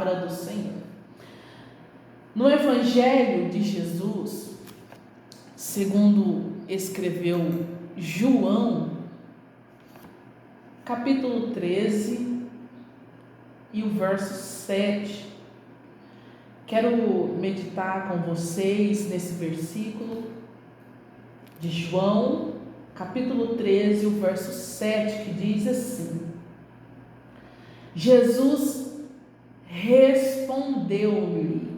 palavra do Senhor. No Evangelho de Jesus, segundo escreveu João, capítulo 13 e o verso 7. Quero meditar com vocês nesse versículo de João, capítulo 13, o verso 7, que diz assim: Jesus respondeu-lhe: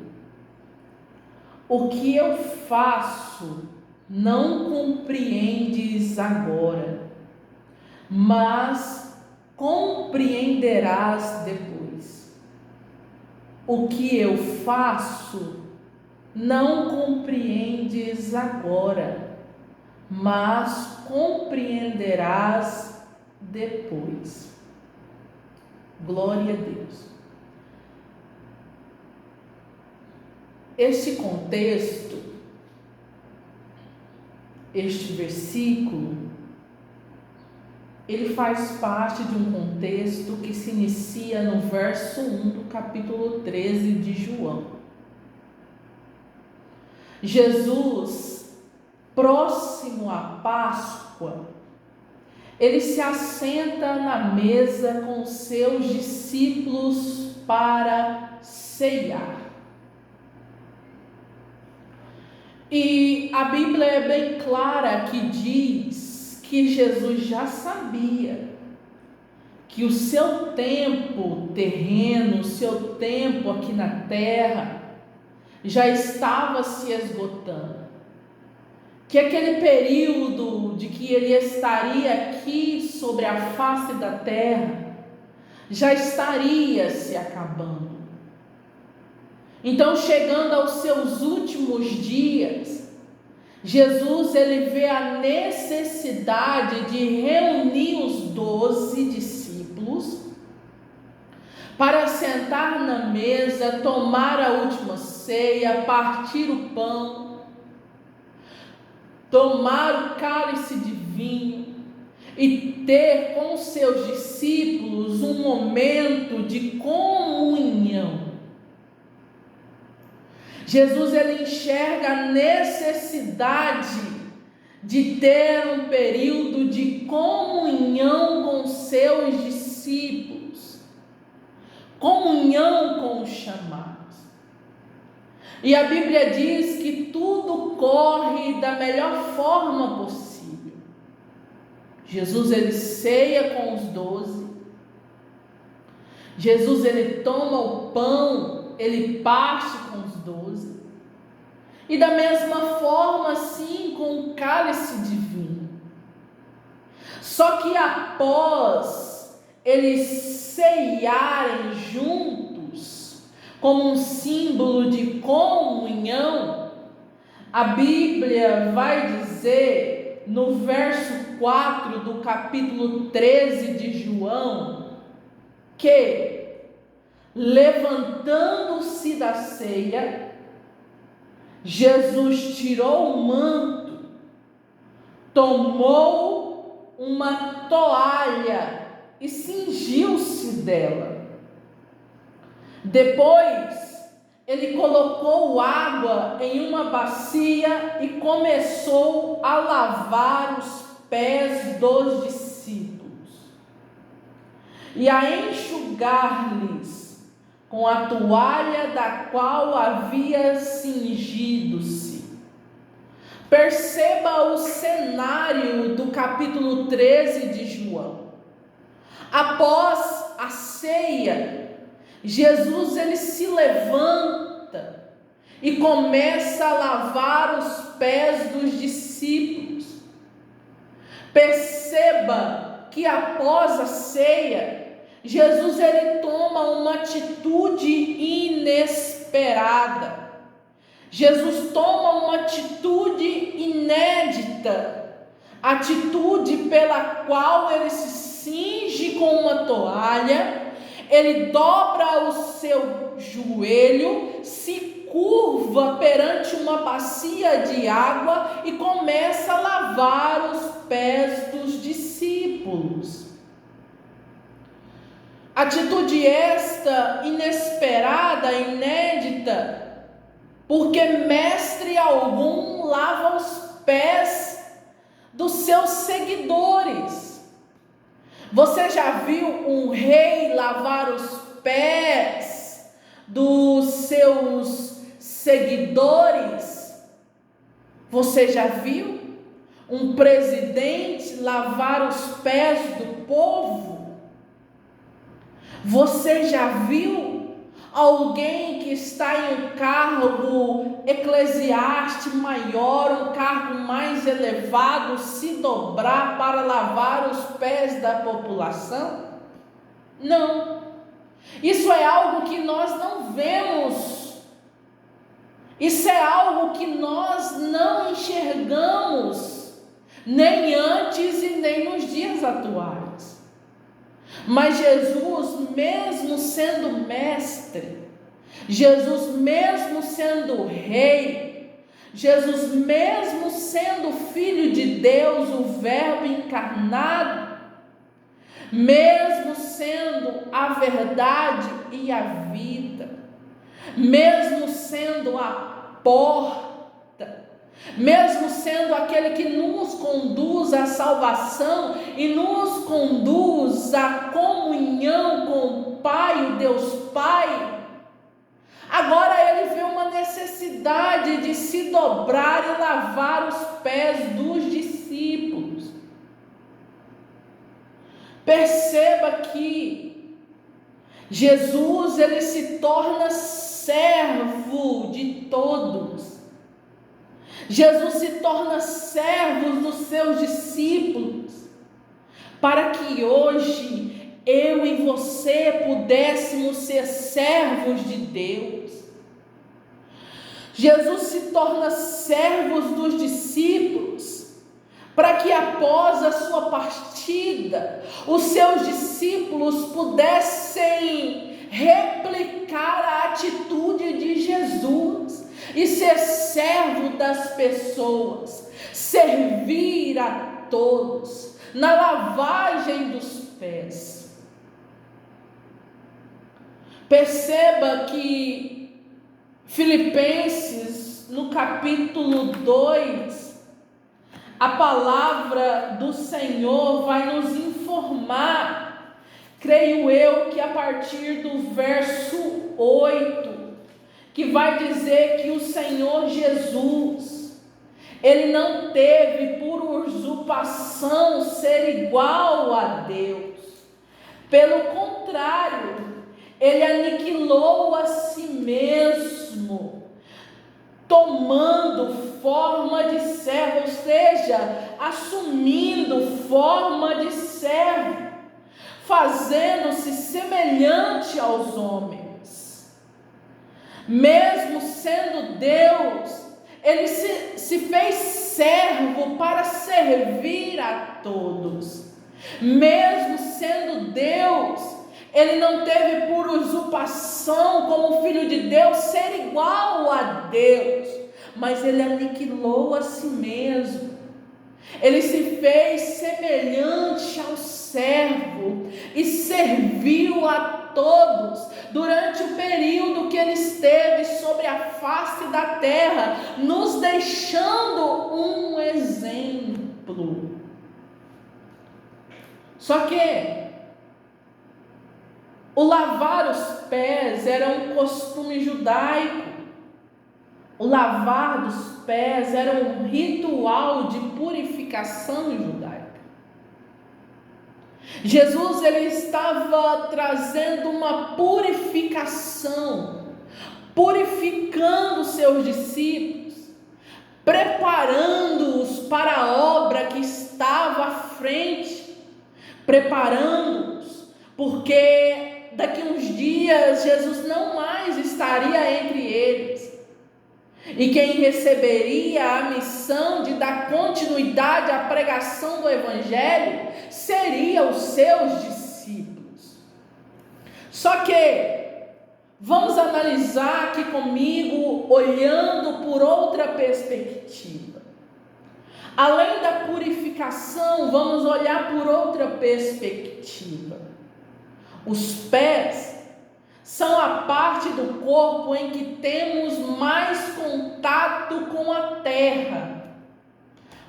o que eu faço não compreendes agora, mas compreenderás depois. O que eu faço não compreendes agora, mas compreenderás depois. Glória a Deus. Este contexto, este versículo, ele faz parte de um contexto que se inicia no verso 1 do capítulo 13 de João. Jesus, próximo à Páscoa, ele se assenta na mesa com os seus discípulos para ceiar. E a Bíblia é bem clara que diz que Jesus já sabia que o seu tempo terreno, o seu tempo aqui na terra, já estava se esgotando. Que aquele período de que ele estaria aqui sobre a face da terra já estaria se acabando. Então, chegando aos seus últimos dias, Jesus ele vê a necessidade de reunir os 12 discípulos para sentar na mesa, tomar a última ceia, partir o pão, tomar o cálice de vinho e ter com seus discípulos um momento de comunhão. Jesus ele enxerga a necessidade de ter um período de comunhão com seus discípulos, comunhão com os chamados. E a Bíblia diz que tudo corre da melhor forma possível. Jesus ele ceia com os 12. Jesus ele toma o pão, ele parte com os 12. E da mesma forma, assim, com o cálice de vinho. Só que após eles ceiarem juntos, como um símbolo de comunhão, a Bíblia vai dizer, no verso 4 do capítulo 13 de João, que, levantando-se da ceia, Jesus tirou o manto, tomou uma toalha e cingiu-se dela. Depois, ele colocou água em uma bacia e começou a lavar os pés dos discípulos e a enxugar-lhes com a toalha da qual havia cingido-se. Perceba o cenário do capítulo 13 de João. Após a ceia, Jesus ele se levanta e começa a lavar os pés dos discípulos. Perceba que após a ceia, Jesus ele toma uma atitude inesperada. Jesus toma uma atitude inédita, atitude pela qual ele se cinge com uma toalha, ele dobra o seu joelho, se curva perante uma bacia de água e começa a lavar os pés dos discípulos. Atitude esta inesperada inédita, porque mestre algum lava os pés dos seus seguidores. Você já viu um rei lavar os pés dos seus seguidores? Você já viu um presidente lavar os pés do povo? Você já viu alguém que está em um cargo eclesiástico maior, um cargo mais elevado, se dobrar para lavar os pés da população? Não. Isso é algo que nós não vemos. Isso é algo que nós não enxergamos, nem antes e nem nos dias atuais. Mas Jesus, mesmo sendo mestre, Jesus mesmo sendo rei, Jesus mesmo sendo filho de Deus, o Verbo encarnado, mesmo sendo a verdade e a vida, mesmo sendo a porta, mesmo sendo aquele que nos conduz à salvação e nos conduz à comunhão com o Pai, o Deus Pai, agora ele vê uma necessidade de se dobrar e lavar os pés dos discípulos. Perceba que Jesus, ele se torna servo de todos. Jesus se torna servo dos seus discípulos, para que hoje eu e você pudéssemos ser servos de Deus. Jesus se torna servo dos discípulos, para que após a sua partida, os seus discípulos pudessem replicar a atitude de Jesus e ser servo das pessoas, servir a todos na lavagem dos pés. Perceba que Filipenses, no capítulo 2, a palavra do Senhor vai nos informar, creio eu, que a partir do verso 8, que vai dizer que o Senhor Jesus, ele não teve por usurpação ser igual a Deus. Pelo contrário, ele aniquilou a si mesmo, tomando forma de servo, ou seja, assumindo forma de servo, fazendo-se semelhante aos homens. Mesmo sendo Deus, ele se fez servo para servir a todos. Mesmo sendo Deus, ele não teve por usurpação, como filho de Deus, ser igual a Deus, mas ele aniquilou a si mesmo. Ele se fez semelhante ao servo e serviu a todos durante o período que ele esteve sobre a face da terra, nos deixando um exemplo. Só que o lavar os pés era um costume judaico. O lavar dos pés era um ritual de purificação judaica. Jesus, ele estava trazendo uma purificação, purificando os seus discípulos, preparando-os para a obra que estava à frente, preparando-os, porque daqui uns dias Jesus não mais estaria entre eles. E quem receberia a missão de dar continuidade à pregação do Evangelho seriam os seus discípulos. Só que vamos analisar aqui comigo, olhando por outra perspectiva. Além da purificação, vamos olhar por outra perspectiva. Os pés são a parte do corpo em que temos mais contato com a terra,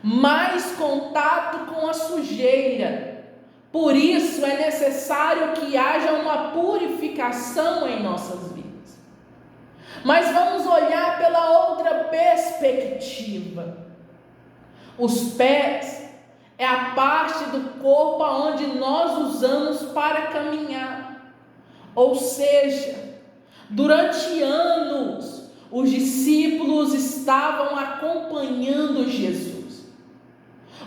mais contato com a sujeira. Por isso é necessário que haja uma purificação em nossas vidas. Mas vamos olhar pela outra perspectiva. Os pés é a parte do corpo onde nós usamos para caminhar. Ou seja, durante anos, os discípulos estavam acompanhando Jesus.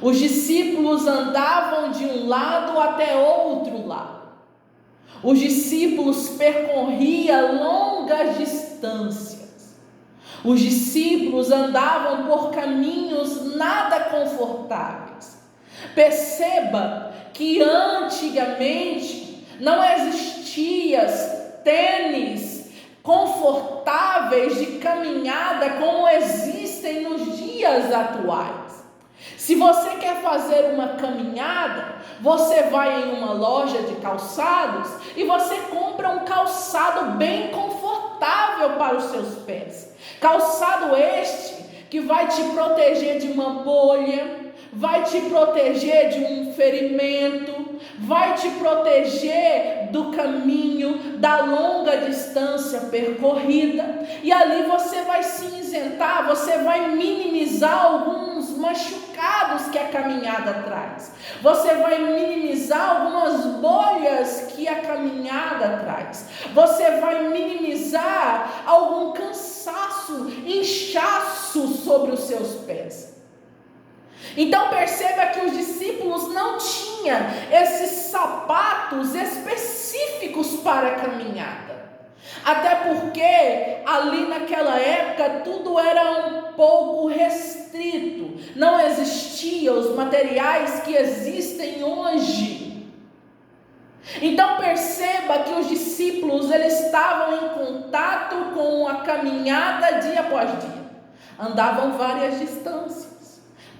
Os discípulos andavam de um lado até outro lado. Os discípulos percorriam longas distâncias. Os discípulos andavam por caminhos nada confortáveis. Perceba que antigamente não existia tênis confortáveis de caminhada como existem nos dias atuais. Se você quer fazer uma caminhada, você vai em uma loja de calçados e você compra um calçado bem confortável para os seus pés. Calçado este que vai te proteger de uma bolha, vai te proteger de um ferimento, vai te proteger do caminho, da longa distância percorrida, e ali você vai se isentar, você vai minimizar alguns machucados que a caminhada traz, você vai minimizar algumas bolhas que a caminhada traz, você vai minimizar algum cansaço, inchaço sobre os seus pés. Então perceba que os discípulos não tinham esses sapatos específicos para a caminhada. Até porque ali naquela época tudo era um pouco restrito. Não existiam os materiais que existem hoje. Então perceba que os discípulos eles estavam em contato com a caminhada dia após dia. Andavam várias distâncias.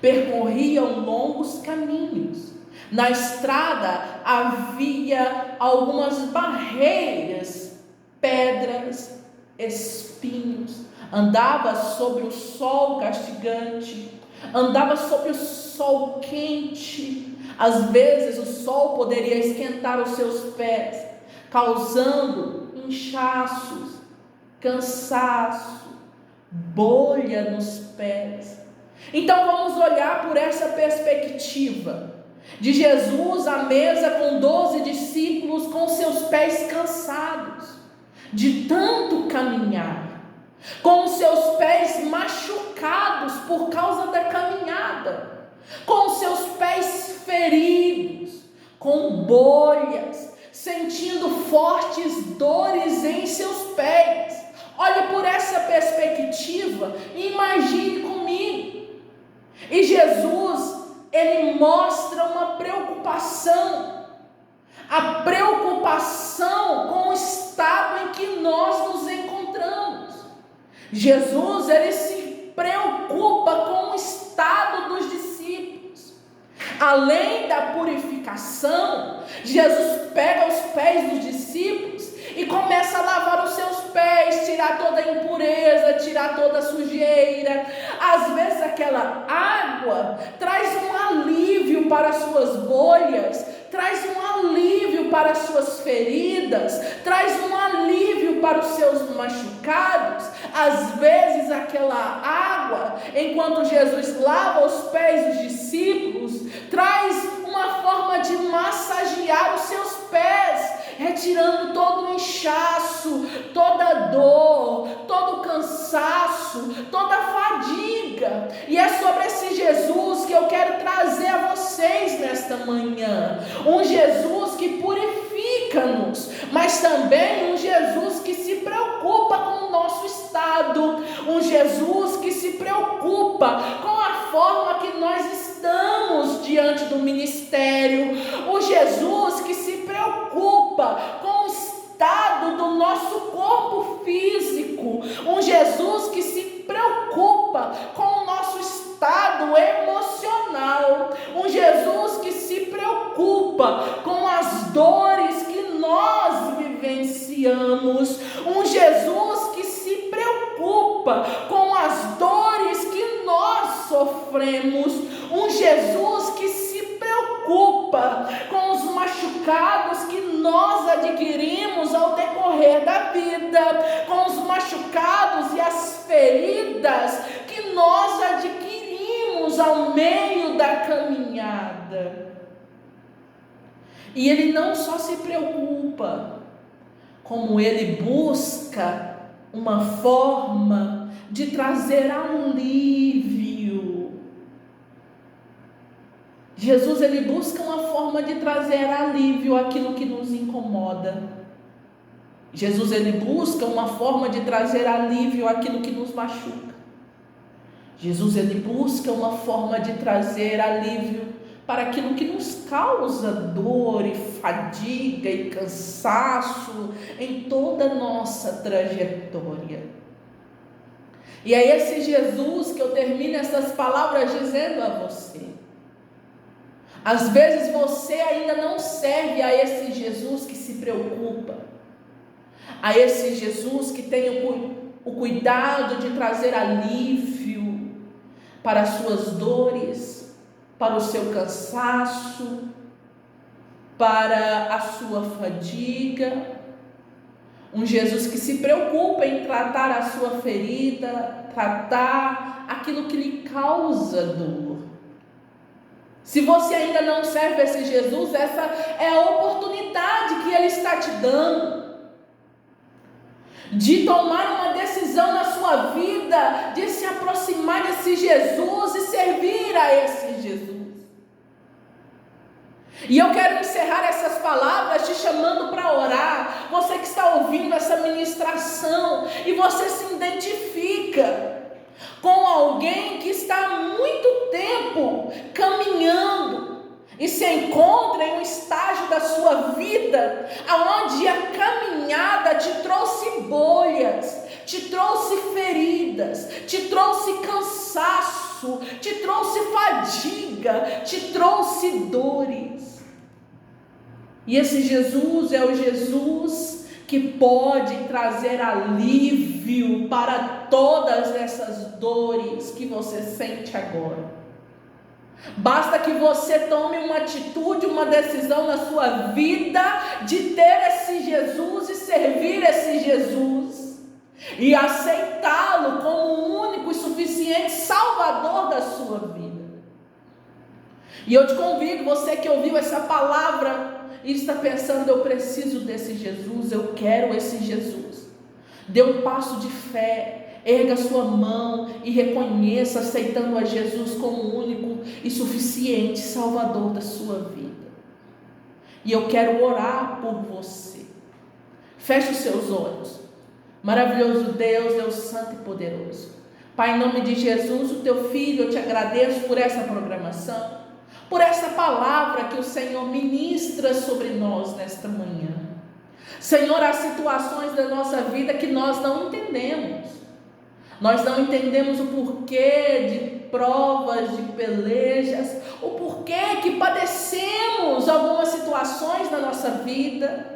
Percorriam longos caminhos. Na estrada havia algumas barreiras, pedras, espinhos. Andava sobre o sol castigante, andava sobre o sol quente. Às vezes o sol poderia esquentar os seus pés, causando inchaços, cansaço, bolha nos pés. Então vamos olhar por essa perspectiva de Jesus à mesa com 12 discípulos com seus pés cansados de tanto caminhar, com os seus pés machucados por causa da caminhada, com os seus pés feridos, com bolhas, sentindo fortes dores em seus pés. Olhe por essa perspectiva e imagine comigo. E Jesus, ele mostra uma preocupação, a preocupação com o estado em que nós nos encontramos. Jesus, ele se preocupa com o estado dos discípulos. Além da purificação, Jesus pega os pés dos discípulos e começa a lavar os seus pés, tirar toda a impureza, tirar toda a sujeira. Às vezes aquela água traz um alívio para as suas bolhas, traz um alívio para as suas feridas, traz um alívio para os seus machucados. Às vezes aquela água, enquanto Jesus lava os pés dos discípulos, traz uma forma de massagear os seus pés, retirando todo o inchaço, toda a dor, todo o cansaço, toda a fadiga. E é sobre esse Jesus que eu quero trazer a vocês nesta manhã. Um Jesus que purifica-nos, mas também um Jesus que se preocupa com o nosso estado, um Jesus que se preocupa com a forma que nós estamos diante do ministério, um Jesus que se preocupa com o estado do nosso corpo físico, um Jesus que se preocupa com o nosso estado emocional, um Jesus que se preocupa com as dores que nós vivenciamos, preocupa com as dores que nós sofremos, um Jesus que se preocupa com os machucados que nós adquirimos ao decorrer da vida, com os machucados e as feridas que nós adquirimos ao meio da caminhada. E ele não só se preocupa, como ele busca uma forma de trazer alívio. Jesus, ele busca uma forma de trazer alívio àquilo que nos incomoda. Jesus, ele busca uma forma de trazer alívio àquilo que nos machuca. Jesus, ele busca uma forma de trazer alívio para aquilo que nos causa dor e fadiga e cansaço em toda a nossa trajetória. E é esse Jesus que eu termino essas palavras dizendo a você. Às vezes você ainda não serve a esse Jesus que se preocupa, a esse Jesus que tem o cuidado de trazer alívio para as suas dores, para o seu cansaço, para a sua fadiga. Um Jesus que se preocupa em tratar a sua ferida, tratar aquilo que lhe causa dor. Se você ainda não serve a esse Jesus, essa é a oportunidade que Ele está te dando de tomar uma decisão na sua vida, de se aproximar desse Jesus e servir a esse Jesus. E eu quero encerrar essas palavras te chamando para orar. Você que está ouvindo essa ministração e você se identifica com alguém que está há muito tempo caminhando e se encontra em um estágio da sua vida onde a caminhada te trouxe bolhas, te trouxe feridas, te trouxe cansaço, te trouxe fadiga, te trouxe dores. E esse Jesus é o Jesus que pode trazer alívio para todas essas dores que você sente agora. Basta que você tome uma atitude, uma decisão na sua vida de ter esse Jesus e servir esse Jesus e aceitá-lo como o único e suficiente Salvador da sua vida. E eu te convido, você que ouviu essa palavra e está pensando, eu preciso desse Jesus, eu quero esse Jesus. Dê um passo de fé, erga sua mão e reconheça, aceitando a Jesus como o único e suficiente Salvador da sua vida. E eu quero orar por você. Feche os seus olhos. Maravilhoso Deus santo e poderoso. Pai, em nome de Jesus, o teu filho, eu te agradeço por essa programação, por essa palavra que o Senhor ministra sobre nós nesta manhã. Senhor, há situações da nossa vida que nós não entendemos. Nós não entendemos o porquê de provas, de pelejas, o porquê que padecemos algumas situações na nossa vida.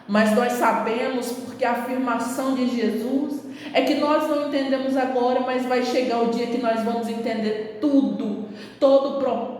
Mas nós sabemos, porque a afirmação de Jesus é que nós não entendemos agora, mas vai chegar o dia que nós vamos entender tudo, todo o propósito